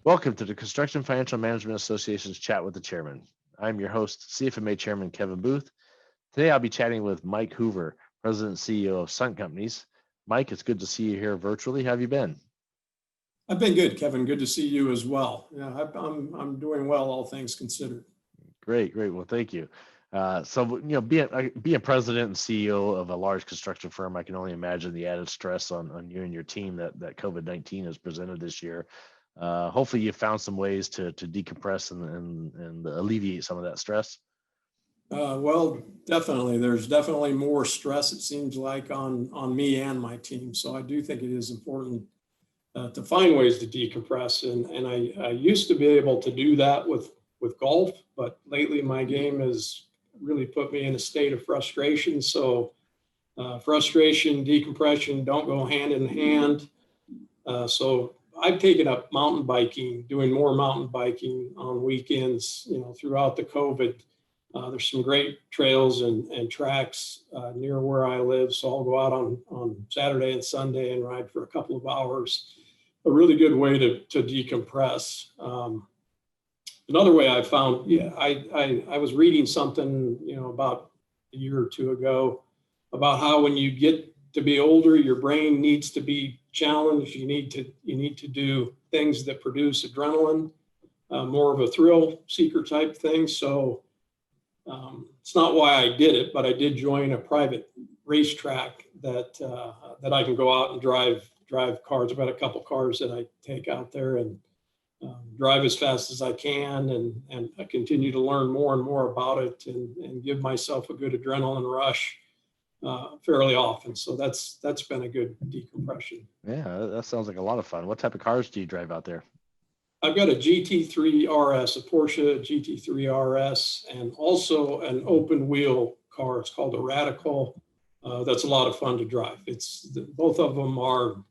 Welcome to the Construction Financial Management Association's Chat with the Chairman. I'm your host, CFMA Chairman Kevin Booth. Today I'll be chatting with Mike Hoover, President and CEO of Sundt Companies. Mike, it's good to see you here virtually. How have you been? I've been good, Kevin. Good to see you as well. Yeah, I'm doing well, all things considered. Great. Well, thank you. Being president and CEO of a large construction firm, I can only imagine the added stress on you and your team that COVID-19 has presented this year. Hopefully you found some ways to decompress and alleviate some of that stress. Well, definitely. There's definitely more stress, it seems like, on me and my team. So I do think it is important to find ways to decompress. And I used to be able to do that with golf, but lately my game has really put me in a state of frustration. So frustration, decompression don't go hand in hand. So I've taken up mountain biking, doing more mountain biking on weekends, throughout the COVID. There's some great trails and tracks near where I live. So I'll go out on Saturday and Sunday and ride for a couple of hours. A really good way to decompress. Another way I found, I was reading something, about a year or two ago about how when you get to be older, your brain needs to be challenged. You need to do things that produce adrenaline, more of a thrill seeker type thing. So it's not why I did it, but I did join a private racetrack that I can go out and drive cars. I've got a couple cars that I take out there and drive as fast as I can, and I continue to learn more and more about it and give myself a good adrenaline rush fairly often. So that's been a good decompression. Yeah, that sounds like a lot of fun. What type of cars do you drive out there? I've got a GT3 RS, a Porsche GT3 RS, and also an open wheel car. It's called a Radical. That's a lot of fun to drive. Both of them are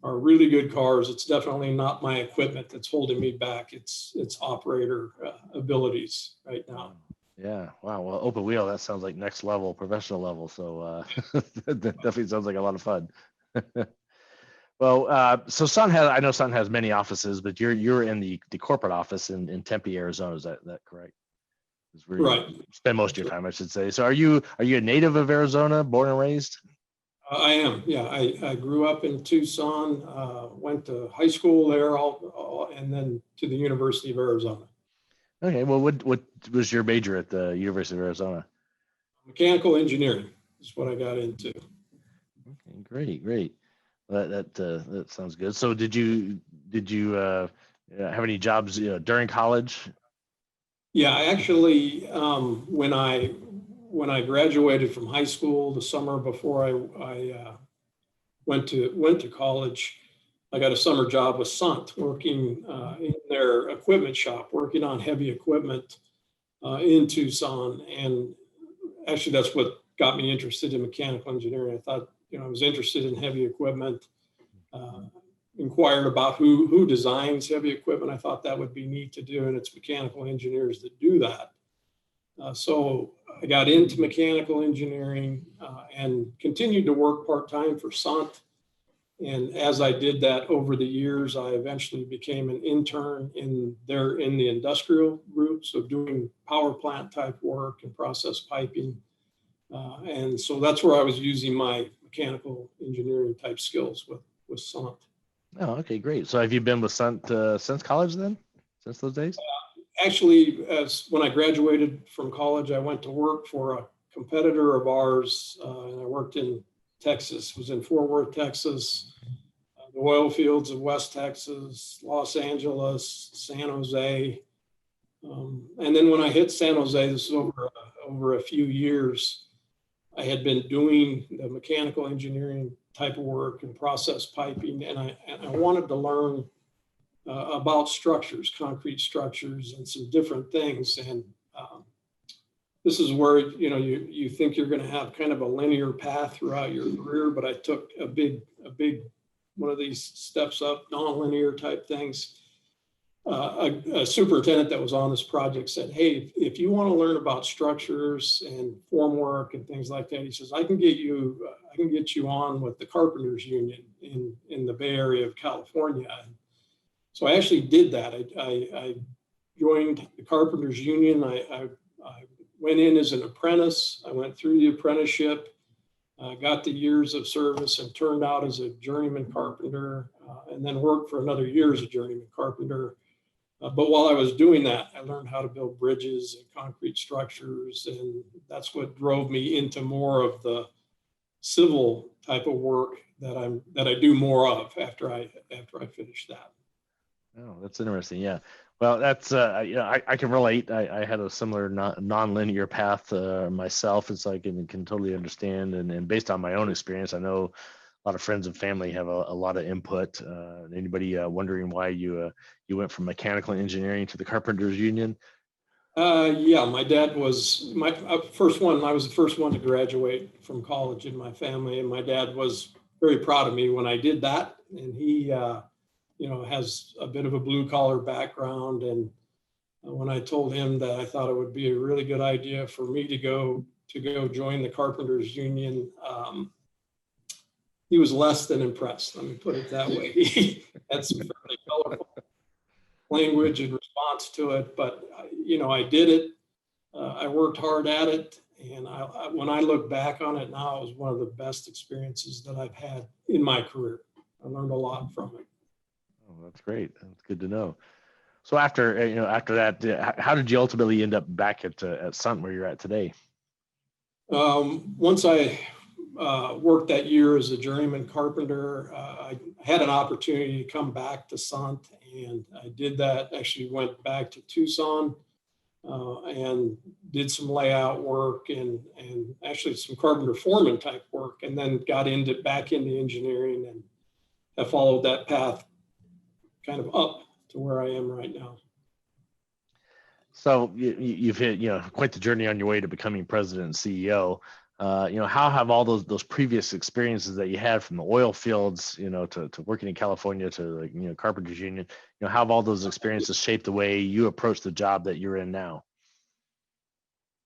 really good cars. It's definitely not my equipment that's holding me back. It's operator abilities right now. Yeah. Wow. Well, open wheel, that sounds like next level, professional level. So that definitely sounds like a lot of fun. Well, so I know Sundt has many offices, but you're in the corporate office in Tempe, Arizona. Is that correct? Right. You spend most of your time, I should say. So are you a native of Arizona, born and raised? I am. Yeah. I grew up in Tucson, went to high school there, and then to the University of Arizona. Okay. Well, what was your major at the University of Arizona? Mechanical engineering is what I got into. Okay, great. That sounds good. So did you have any jobs during college? Yeah, I actually when I graduated from high school the summer before I went to college, I got a summer job with Sundt, working in their equipment shop, working on heavy equipment in Tucson. And actually, that's what got me interested in mechanical engineering. I thought, I was interested in heavy equipment, inquired about who designs heavy equipment. I thought that would be neat to do, and it's mechanical engineers that do that. So I got into mechanical engineering and continued to work part-time for Sundt. And as I did that over the years, I eventually became an intern in the industrial group, so doing power plant type work and process piping. And so that's where I was using my mechanical engineering type skills with Sundt. Oh, okay, great. So have you been with Sundt since college then? Since those days? Actually, when I graduated from college, I went to work for a competitor of ours, and I worked in Texas, was in Fort Worth, Texas, the oil fields of West Texas, Los Angeles, San Jose. And then when I hit San Jose, this is over a few years, I had been doing the mechanical engineering type of work and process piping, and I wanted to learn about structures, concrete structures, and some different things. And this is where you think you're going to have kind of a linear path throughout your career, but I took a big one of these steps up, non-linear type things. A superintendent that was on this project said, "Hey, if you want to learn about structures and formwork and things like that," he says, I can get you on with the Carpenters Union in the Bay Area of California." So I actually did that. I joined the Carpenters Union. I went in as an apprentice. I went through the apprenticeship, got the years of service, and turned out as a journeyman carpenter, and then worked for another year as a journeyman carpenter. But while I was doing that, I learned how to build bridges and concrete structures, and that's what drove me into more of the civil type of work that I do more of after I finish that. Oh, that's interesting. Yeah. Well, that's I can relate. I had a similar non-linear path myself, and so I can totally understand. And based on my own experience, I know a lot of friends and family have a lot of input. Anybody wondering why you went from mechanical engineering to the Carpenters Union? Yeah, my dad was my first one. I was the first one to graduate from college in my family, and my dad was very proud of me when I did that. And he, has a bit of a blue collar background. And when I told him that I thought it would be a really good idea for me to go join the Carpenters Union, he was less than impressed. Let me put it that way. He had some fairly colorful language in response to it, but I did it. I worked hard at it, and when I look back on it now, it was one of the best experiences that I've had in my career. I learned a lot from it. Oh, that's great. That's good to know. So after that, how did you ultimately end up back at Sundt where you're at today? Once I worked that year as a journeyman carpenter, I had an opportunity to come back to Sundt, and I did that. Actually went back to Tucson and did some layout work and actually some carpenter foreman type work, and then got back into engineering, and have followed that path kind of up to where I am right now. So you've hit quite the journey on your way to becoming president and CEO. How have all those previous experiences that you had from the oil fields, to working in California to Carpenters Union, how have all those experiences shaped the way you approach the job that you're in now?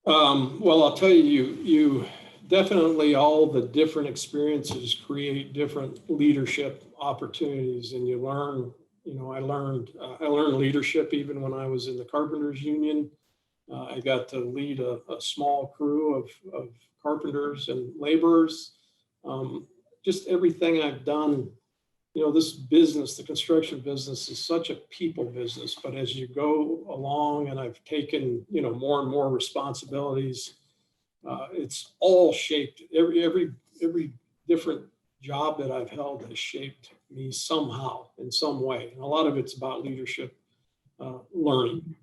Well, I'll tell you definitely, all the different experiences create different leadership opportunities, and you learn. I learned leadership even when I was in the Carpenters Union. I got to lead a small crew of carpenters and laborers. Just everything I've done, this business, the construction business, is such a people business. But as you go along, and I've taken, more and more responsibilities, it's all shaped. Every different job that I've held has shaped me somehow in some way. And a lot of it's about leadership, learning.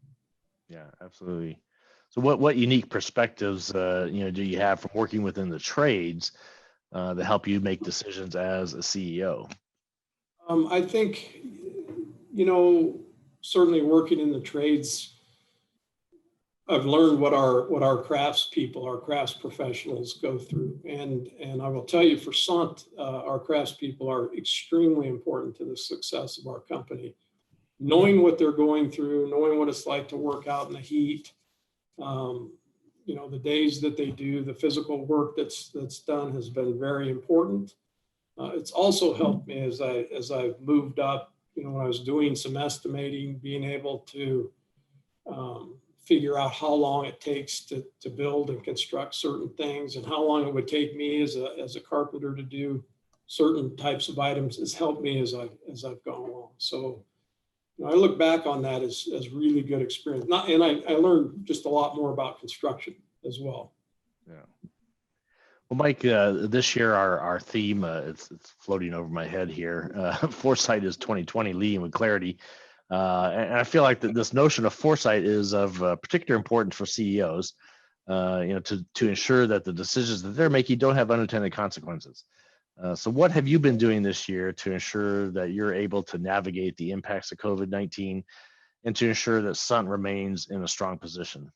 Yeah, absolutely. So what unique perspectives, do you have from working within the trades that help you make decisions as a CEO? I think, certainly working in the trades, I've learned what our crafts professionals go through. And I will tell you, for Sundt, our crafts people are extremely important to the success of our company. Knowing what they're going through, knowing what it's like to work out in the heat, the days that they do, the physical work that's done has been very important. It's also helped me as I've moved up, when I was doing some estimating, being able to figure out how long it takes to build and construct certain things, and how long it would take me as a carpenter to do certain types of items has helped me as I've gone along. So I look back on that as really good experience. And I learned just a lot more about construction as well. Yeah. Well, Mike, this year our theme, it's floating over my head here. Foresight is 2020, leading with clarity. And I feel like this notion of foresight is of particular importance for CEOs, to ensure that the decisions that they're making don't have unintended consequences. So what have you been doing this year to ensure that you're able to navigate the impacts of COVID-19 and to ensure that Sundt remains in a strong position?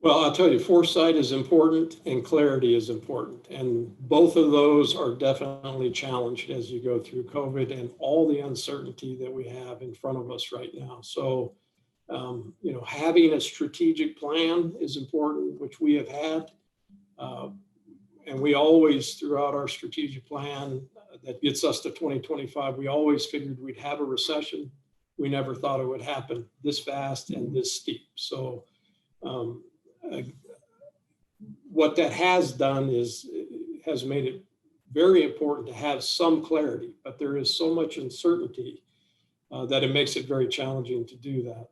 Well, I'll tell you, foresight is important and clarity is important. And both of those are definitely challenged as you go through COVID and all the uncertainty that we have in front of us right now. So, having a strategic plan is important, which we have had. And we always, throughout our strategic plan, that gets us to 2025. We always figured we'd have a recession. We never thought it would happen this fast and this steep. So what that has done is has made it very important to have some clarity, but there is so much uncertainty that it makes it very challenging to do that.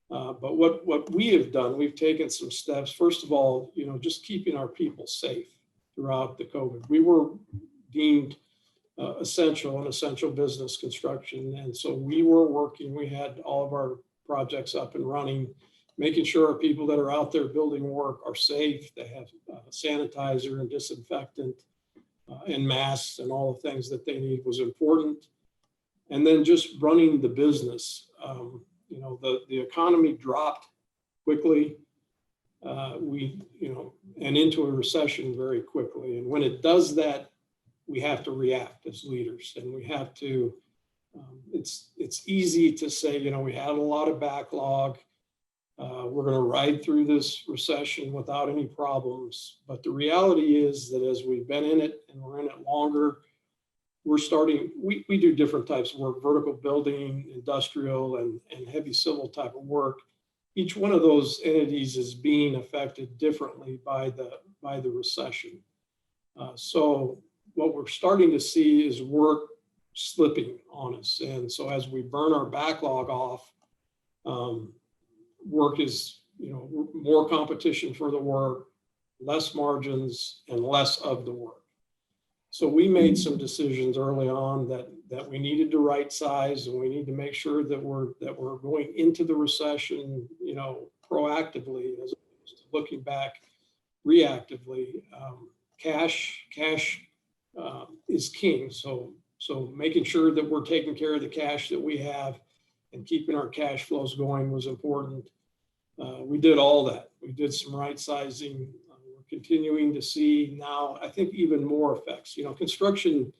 But what we have done, we've taken some steps. First of all, just keeping our people safe throughout the COVID. We were deemed an essential business construction. And so we were working, we had all of our projects up and running, making sure our people that are out there building work are safe. They have sanitizer and disinfectant and masks and all the things that they need was important. And then just running the business. The economy dropped quickly. And into a recession very quickly. And when it does that, we have to react as leaders, and we have to. It's easy to say, we had a lot of backlog. We're going to ride through this recession without any problems. But the reality is that as we've been in it and we're in it longer, we're starting. We do different types of work: vertical building, industrial, and heavy civil type of work. Each one of those entities is being affected differently by the recession. So what we're starting to see is work slipping on us. And so as we burn our backlog off, work is, more competition for the work, less margins, and less of the work. So we made some decisions early on that we needed to right size, and we need to make sure that we're going into the recession, proactively as opposed to looking back reactively. Cash is king. So making sure that we're taking care of the cash that we have and keeping our cash flows going was important. We did all that. We did some right sizing. We're continuing to see now, I think, even more effects. Construction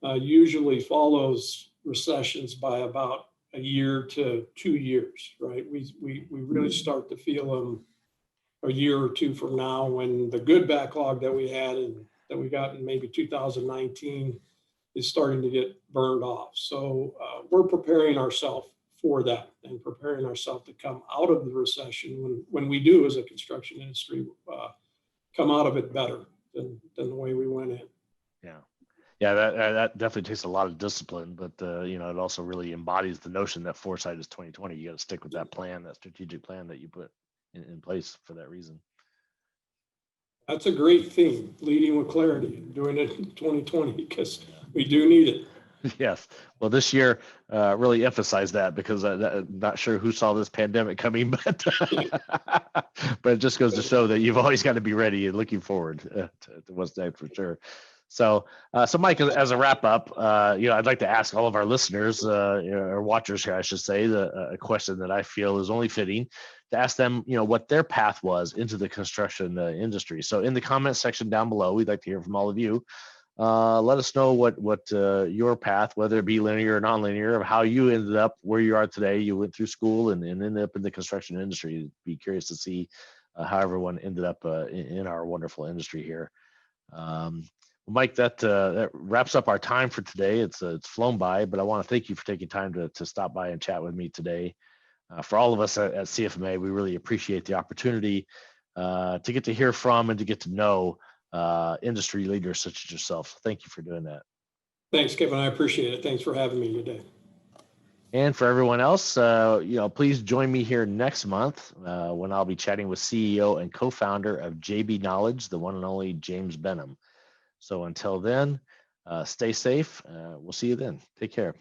usually follows recessions by about a year to 2 years, right? We really start to feel them a year or two from now, when the good backlog that we had and that we got in maybe 2019 is starting to get burned off. So we're preparing ourselves for that and preparing ourselves to come out of the recession when we do, as a construction industry, come out of it better than the way we went in. Yeah, that definitely takes a lot of discipline, but it also really embodies the notion that foresight is 2020. You got to stick with that plan, that strategic plan that you put in place for that reason. That's a great theme, leading with clarity, and doing it in 2020, because we do need it. Yes. Well, this year really emphasized that, because I'm not sure who saw this pandemic coming, but but it just goes to show that you've always got to be ready and looking forward to what's next, for sure. So Mike, as a wrap up, I'd like to ask all of our listeners or watchers here, I should say, a question that I feel is only fitting to ask them, what their path was into the construction industry. So in the comment section down below, we'd like to hear from all of you. Let us know what your path, whether it be linear or non-linear, of how you ended up where you are today. You went through school and ended up in the construction industry. Be curious to see how everyone ended up in our wonderful industry here. Mike, that wraps up our time for today. It's flown by, but I want to thank you for taking time to stop by and chat with me today. For all of us at CFMA, we really appreciate the opportunity to get to hear from and to get to know industry leaders such as yourself. Thank you for doing that. Thanks, Kevin. I appreciate it. Thanks for having me today. And for everyone else, please join me here next month when I'll be chatting with CEO and co-founder of JB Knowledge, the one and only James Benham. So until then, stay safe. We'll see you then. Take care.